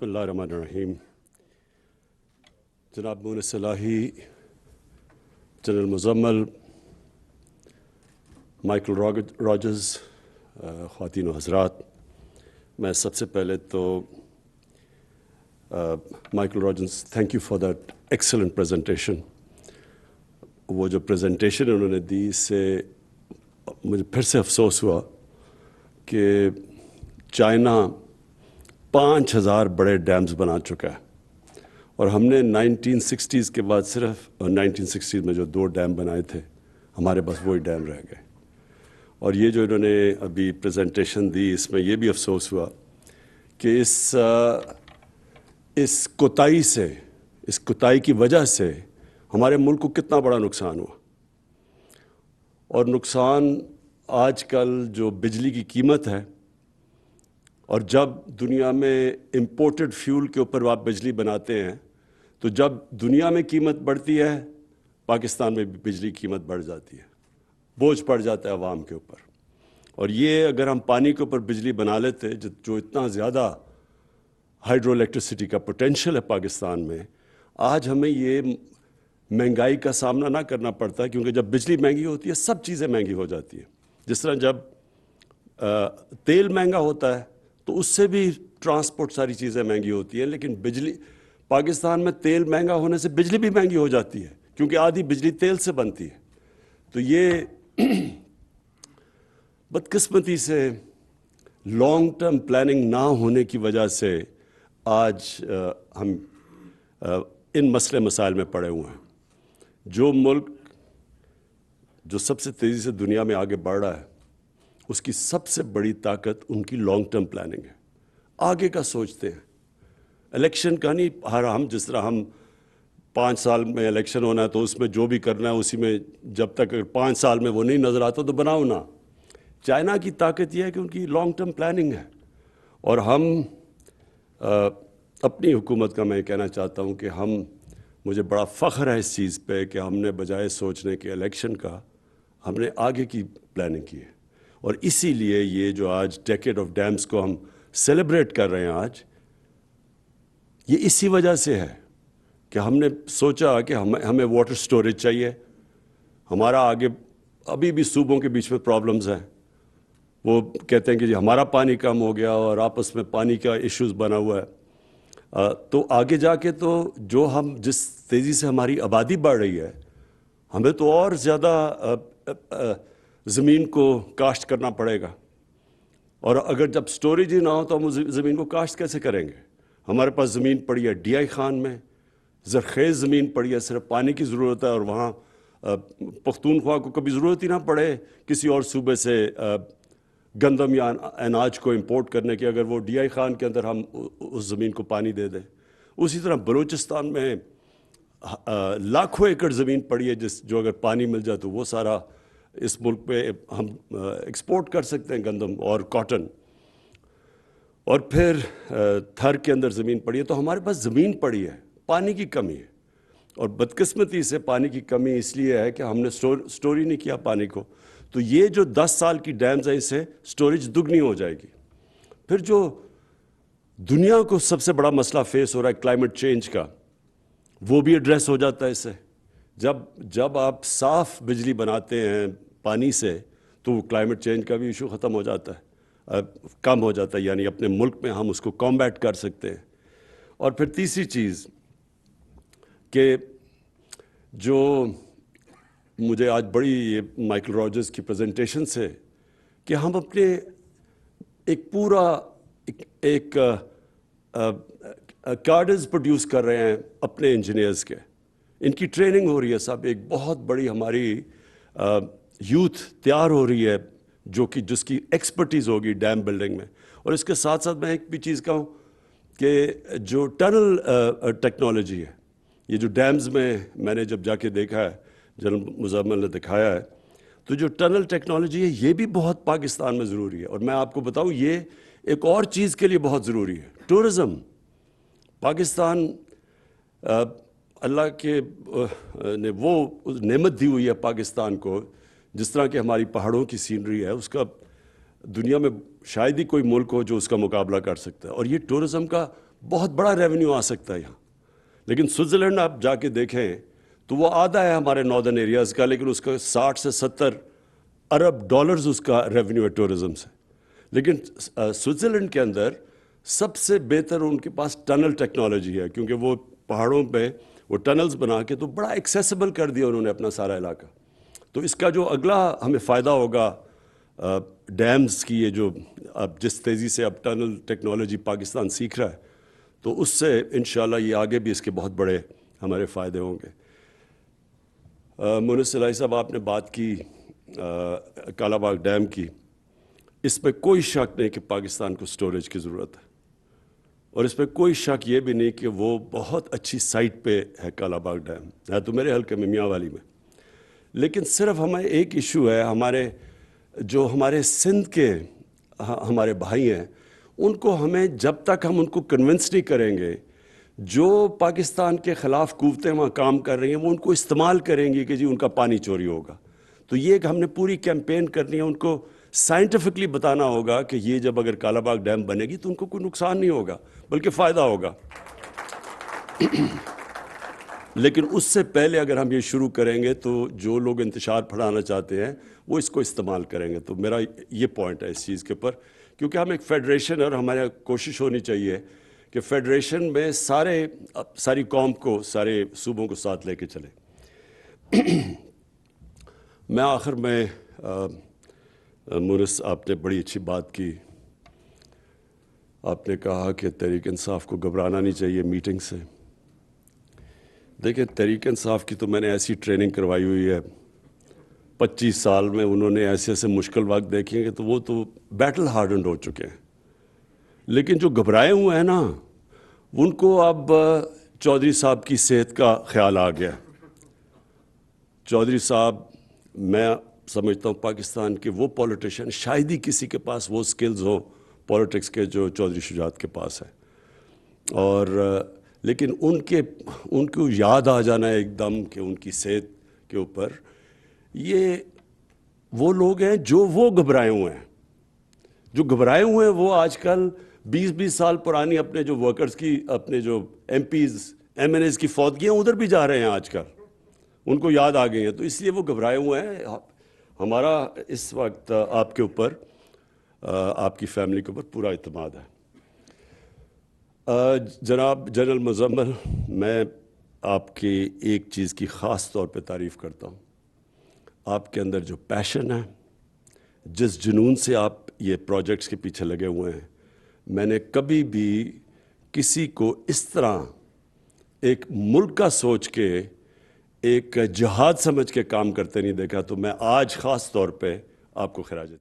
बिस्मिल्लाहिर्रहमानिर्रहीम। जनाब Mohan Salahi, general Muzammil, Michael Rogers, ख़वातीन व हज़रात, मैं सबसे पहले तो Michael Rogers thank you for that excellent presentation. वो जो प्रेजेंटेशन उन्होंने दी, इससे मुझे फिर से अफसोस हुआ कि चाइना 5000 बड़े डैम्स बना चुका है और हमने 1960s के बाद सिर्फ 1960s में जो 2 डैम बनाए थे, हमारे पास वही डैम रह गए। और ये जो इन्होंने अभी प्रेजेंटेशन दी, इसमें ये भी अफसोस हुआ कि इस कोताही से, इस कोताही की वजह से हमारे मुल्क को कितना बड़ा नुकसान हुआ। और नुकसान आजकल जो बिजली की कीमत है, और जब दुनिया में इंपोर्टेड फ्यूल के ऊपर आप बिजली बनाते हैं, तो जब दुनिया में कीमत बढ़ती है, पाकिस्तान में भी बिजली की कीमत बढ़ जाती है, बोझ पड़ जाता है आवाम के ऊपर। और ये अगर हम पानी के ऊपर बिजली बना लेते, जो इतना ज़्यादा हाइड्रो इलेक्ट्रिसिटी का पोटेंशियल है पाकिस्तान में, आज हमें ये महंगाई का सामना ना करना पड़ता, क्योंकि जब बिजली महंगी होती है सब चीज़ें महंगी हो जाती हैं। जिस तरह जब तेल महंगा होता है तो उससे भी ट्रांसपोर्ट सारी चीज़ें महंगी होती हैं, लेकिन बिजली, पाकिस्तान में तेल महंगा होने से बिजली भी महंगी हो जाती है, क्योंकि आधी बिजली तेल से बनती है। तो ये बदकिस्मती से लॉन्ग टर्म प्लानिंग ना होने की वजह से आज हम इन मसले मसाइल में पड़े हुए हैं। जो मुल्क जो सबसे तेज़ी से दुनिया में आगे बढ़ रहा है, उसकी सबसे बड़ी ताकत उनकी लॉन्ग टर्म प्लानिंग है। आगे का सोचते हैं, इलेक्शन का नहीं। हम जिस तरह हम 5 साल में इलेक्शन होना है तो उसमें जो भी करना है उसी में, जब तक 5 साल में वो नहीं नज़र आता तो बनाओ ना। चाइना की ताकत यह है कि उनकी लॉन्ग टर्म प्लानिंग है। और हम अपनी हुकूमत का मैं कहना चाहता हूँ कि मुझे बड़ा फ़ख्र है इस चीज़ पे कि हमने बजाय सोचने के इलेक्शन का, हमने आगे की प्लानिंग की है। और इसीलिए ये जो आज डेकेड ऑफ डैम्स को हम सेलिब्रेट कर रहे हैं आज, ये इसी वजह से है कि हमने सोचा कि हमें वाटर स्टोरेज चाहिए। हमारा आगे अभी भी सूबों के बीच में प्रॉब्लम्स हैं। वो कहते हैं कि जी हमारा पानी कम हो गया और आपस में पानी का इश्यूज बना हुआ है। तो आगे जाके तो जो हम जिस तेज़ी से हमारी आबादी बढ़ रही है, हमें तो और ज़्यादा ज़मीन को काश्त करना पड़ेगा। और अगर जब स्टोरेज ही ना हो तो हम ज़मीन को काश्त कैसे करेंगे? हमारे पास ज़मीन पड़ी है DI खान में, ज़रख़ेज़ ज़मीन पड़ी है, सिर्फ पानी की ज़रूरत है। और वहाँ पख्तूनख्वा को कभी ज़रूरत ही ना पड़े किसी और सूबे से गंदम या अनाज को इंपोर्ट करने की, अगर वो DI खान के अंदर हम उस ज़मीन को पानी दे दें। उसी तरह बलूचिस्तान में लाखों एकड़ ज़मीन पड़ी है जो अगर पानी मिल जाए तो वो सारा इस मुल्क पे हम एक्सपोर्ट कर सकते हैं, गंदम और कॉटन। और फिर थर के अंदर ज़मीन पड़ी है। तो हमारे पास ज़मीन पड़ी है, पानी की कमी है। और बदकिस्मती से पानी की कमी इसलिए है कि हमने स्टोर ही नहीं किया पानी को। तो ये जो 10 साल की डैम्स है, इससे स्टोरेज दुगनी हो जाएगी। फिर जो दुनिया को सबसे बड़ा मसला फेस हो रहा है क्लाइमेट चेंज का, वो भी एड्रेस हो जाता है इससे। जब आप साफ़ बिजली बनाते हैं पानी से, तो क्लाइमेट चेंज का भी इशू ख़त्म हो जाता है, कम हो जाता है, यानी अपने मुल्क में हम उसको कॉम्बैट कर सकते हैं। और फिर तीसरी चीज़ कि जो मुझे आज बड़ी ये माइकल रॉजर्स की प्रेजेंटेशन से, कि हम अपने एक पूरा एक कार्ड्स प्रोड्यूस कर रहे हैं अपने इंजीनियर्स के, इनकी ट्रेनिंग हो रही है सब। एक बहुत बड़ी हमारी यूथ तैयार हो रही है जिसकी एक्सपर्टीज़ होगी डैम बिल्डिंग में। और इसके साथ साथ मैं एक भी चीज़ कहूँ कि जो टनल टेक्नोलॉजी है, ये जो डैम्स में मैंने जब जाके देखा है, जनरल मुजम्मल ने दिखाया है, तो जो टनल टेक्नोलॉजी है ये भी बहुत पाकिस्तान में ज़रूरी है। और मैं आपको बताऊँ, ये एक और चीज़ के लिए बहुत ज़रूरी है, टूरिज़म। पाकिस्तान अल्लाह के ने वो नेमत दी हुई है पाकिस्तान को, जिस तरह की हमारी पहाड़ों की सीनरी है, उसका दुनिया में शायद ही कोई मुल्क हो जो उसका मुकाबला कर सकता है। और ये टूरिज़म का بہت بڑا ریونیو آ سکتا ہے یہاں. لیکن سوئٹزرلینڈ آپ جا کے دیکھیں تو وہ آدھا ہے ہمارے ناردرن ایریاز کا، لیکن اس کا 60 سے 70 ارب ڈالرز اس کا ریونیو ہے ٹورزم سے. لیکن سوئٹزرلینڈ کے اندر سب سے بہتر ان کے پاس ٹنل ٹیکنالوجی ہے، کیونکہ وہ پہاڑوں پہ وہ ٹنلز بنا کے تو بڑا ایکسیسیبل کر دیا انہوں نے اپنا سارا علاقہ. تو اس کا جو اگلا ہمیں فائدہ ہوگا ڈیمز کی، یہ جو اب جس تیزی سے اب ٹنل ٹیکنالوجی پاکستان سیکھ رہا ہے، تو اس سے انشاءاللہ یہ آگے بھی اس کے بہت بڑے ہمارے فائدے ہوں گے. مونس الہی صاحب، آپ نے بات کی کالا باغ ڈیم کی. اس پہ کوئی شک نہیں کہ پاکستان کو سٹوریج کی ضرورت ہے، اور اس پہ کوئی شک یہ بھی نہیں کہ وہ بہت اچھی سائٹ پہ ہے کالا باغ ڈیم. ہے تو میرے حلقے میں میاں والی میں، لیکن صرف ہمیں ایک ایشو ہے. ہمارے سندھ کے ہمارے بھائی ہیں، ان کو ہمیں جب تک ہم ان کو کنونس نہیں کریں گے، جو پاکستان کے خلاف قوتیں وہاں کام کر رہی ہیں وہ ان کو استعمال کریں گی کہ جی ان کا پانی چوری ہوگا. تو یہ کہ ہم نے پوری کیمپین کرنی ہے، ان کو سائنٹیفکلی بتانا ہوگا کہ یہ جب اگر کالا باغ ڈیم بنے گی تو ان کو کوئی نقصان نہیں ہوگا بلکہ فائدہ ہوگا. لیکن اس سے پہلے اگر ہم یہ شروع کریں گے تو جو لوگ انتشار پھیلانا چاہتے ہیں وہ اس کو استعمال کریں گے. تو میرا یہ پوائنٹ ہے اس چیز کے اوپر، کیونکہ ہم ایک فیڈریشن، اور ہمارا کوشش ہونی چاہیے کہ فیڈریشن میں ساری قوم کو، سارے صوبوں کو ساتھ لے کے چلیں. میں آخر میں مونس، آپ نے بڑی اچھی بات کی. آپ نے کہا کہ تحریک انصاف کو گھبرانا نہیں چاہیے میٹنگ سے. دیکھیں، تحریک انصاف کی تو میں نے ایسی ٹریننگ کروائی ہوئی ہے 25 سال میں. انہوں نے ایسے مشکل وقت دیکھیں گے تو وہ تو بیٹل ہارڈنڈ ہو چکے ہیں. لیکن جو گھبرائے ہوئے ہیں نا، ان کو اب چودھری صاحب کی صحت کا خیال آ گیا. چودھری صاحب، میں سمجھتا ہوں پاکستان کے وہ پولیٹیشین، شاید ہی کسی کے پاس وہ سکلز ہو پولیٹکس کے جو چودھری شجاعت کے پاس ہے. اور لیکن ان کو یاد آ جانا ہے ایک دم کہ ان کی صحت کے اوپر، یہ وہ لوگ ہیں جو وہ گھبرائے ہوئے ہیں. جو گھبرائے ہوئے ہیں وہ آج کل 20 سال پرانی اپنے جو ورکرز کی، اپنے جو MPs MNAs کی فوتگیاں ادھر بھی جا رہے ہیں آج کل. ان کو یاد آ گئی ہیں، تو اس لیے وہ گھبرائے ہوئے ہیں. ہمارا اس وقت آپ کے اوپر، آپ کی فیملی کے اوپر پورا اعتماد ہے. جناب جنرل مزمل، میں آپ کی ایک چیز کی خاص طور پہ تعریف کرتا ہوں. آپ کے اندر جو پیشن ہے، جس جنون سے آپ یہ پروجیکٹس کے پیچھے لگے ہوئے ہیں، میں نے کبھی بھی کسی کو اس طرح ایک ملک کا سوچ کے، ایک جہاد سمجھ کے کام کرتے نہیں دیکھا. تو میں آج خاص طور پہ آپ کو خراج